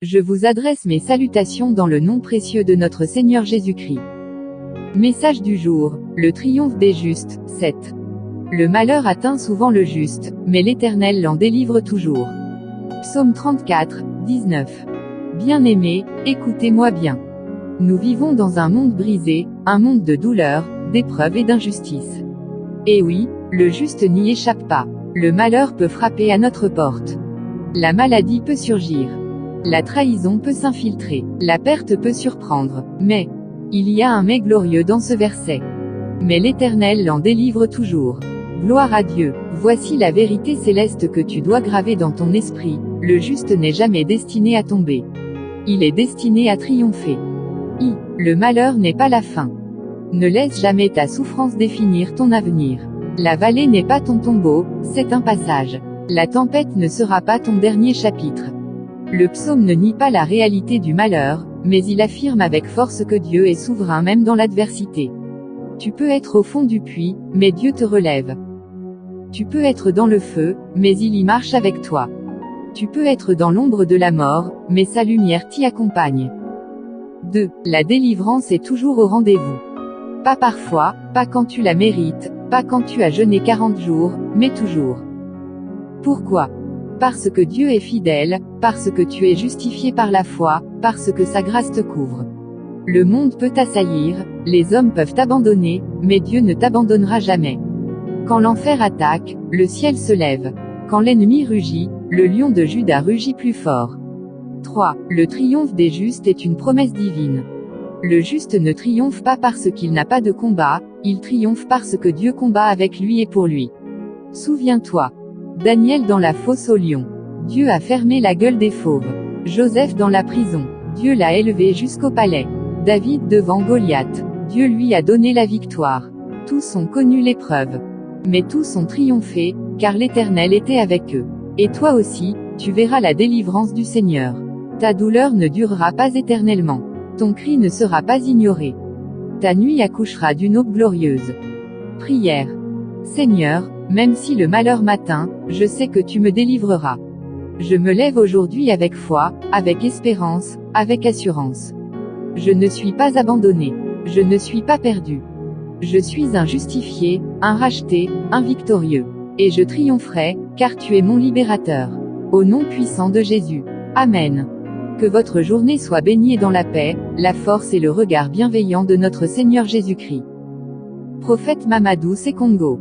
Je vous adresse mes salutations dans le nom précieux de notre Seigneur Jésus-Christ. Message du jour, le triomphe des justes, 7. Le malheur atteint souvent le juste, mais l'Éternel l'en délivre toujours. Psaume 34, 19. Bien-aimés, écoutez-moi bien. Nous vivons dans un monde brisé, un monde de douleur, d'épreuves et d'injustice. Et oui, le juste n'y échappe pas. Le malheur peut frapper à notre porte. La maladie peut surgir. La trahison peut s'infiltrer. La perte peut surprendre. Mais, il y a un mais glorieux dans ce verset. Mais l'Éternel l'en délivre toujours. Gloire à Dieu. Voici la vérité céleste que tu dois graver dans ton esprit. Le juste n'est jamais destiné à tomber. Il est destiné à triompher. Le malheur n'est pas la fin. Ne laisse jamais ta souffrance définir ton avenir. La vallée n'est pas ton tombeau, c'est un passage. La tempête ne sera pas ton dernier chapitre. Le psaume ne nie pas la réalité du malheur, mais il affirme avec force que Dieu est souverain même dans l'adversité. Tu peux être au fond du puits, mais Dieu te relève. Tu peux être dans le feu, mais il y marche avec toi. Tu peux être dans l'ombre de la mort, mais sa lumière t'y accompagne. 2. La délivrance est toujours au rendez-vous. Pas parfois, pas quand tu la mérites, pas quand tu as jeûné 40 jours, mais toujours. Pourquoi? Parce que Dieu est fidèle, parce que tu es justifié par la foi, parce que sa grâce te couvre. Le monde peut t'assaillir, les hommes peuvent t'abandonner, mais Dieu ne t'abandonnera jamais. Quand l'enfer attaque, le ciel se lève. Quand l'ennemi rugit, le lion de Juda rugit plus fort. 3. Le triomphe des justes est une promesse divine. Le juste ne triomphe pas parce qu'il n'a pas de combat, il triomphe parce que Dieu combat avec lui et pour lui. Souviens-toi. Daniel dans la fosse aux lions. Dieu a fermé la gueule des fauves. Joseph dans la prison. Dieu l'a élevé jusqu'au palais. David devant Goliath. Dieu lui a donné la victoire. Tous ont connu l'épreuve. Mais tous ont triomphé, car l'Éternel était avec eux. Et toi aussi, tu verras la délivrance du Seigneur. Ta douleur ne durera pas éternellement. Ton cri ne sera pas ignoré. Ta nuit accouchera d'une aube glorieuse. Prière. Seigneur, même si le malheur m'atteint, je sais que tu me délivreras. Je me lève aujourd'hui avec foi, avec espérance, avec assurance. Je ne suis pas abandonné. Je ne suis pas perdu. Je suis un justifié, un racheté, un victorieux. Et je triompherai, car tu es mon libérateur. Au nom puissant de Jésus. Amen. Que votre journée soit baignée dans la paix, la force et le regard bienveillant de notre Seigneur Jésus-Christ. Prophète Mamadou Sekongo.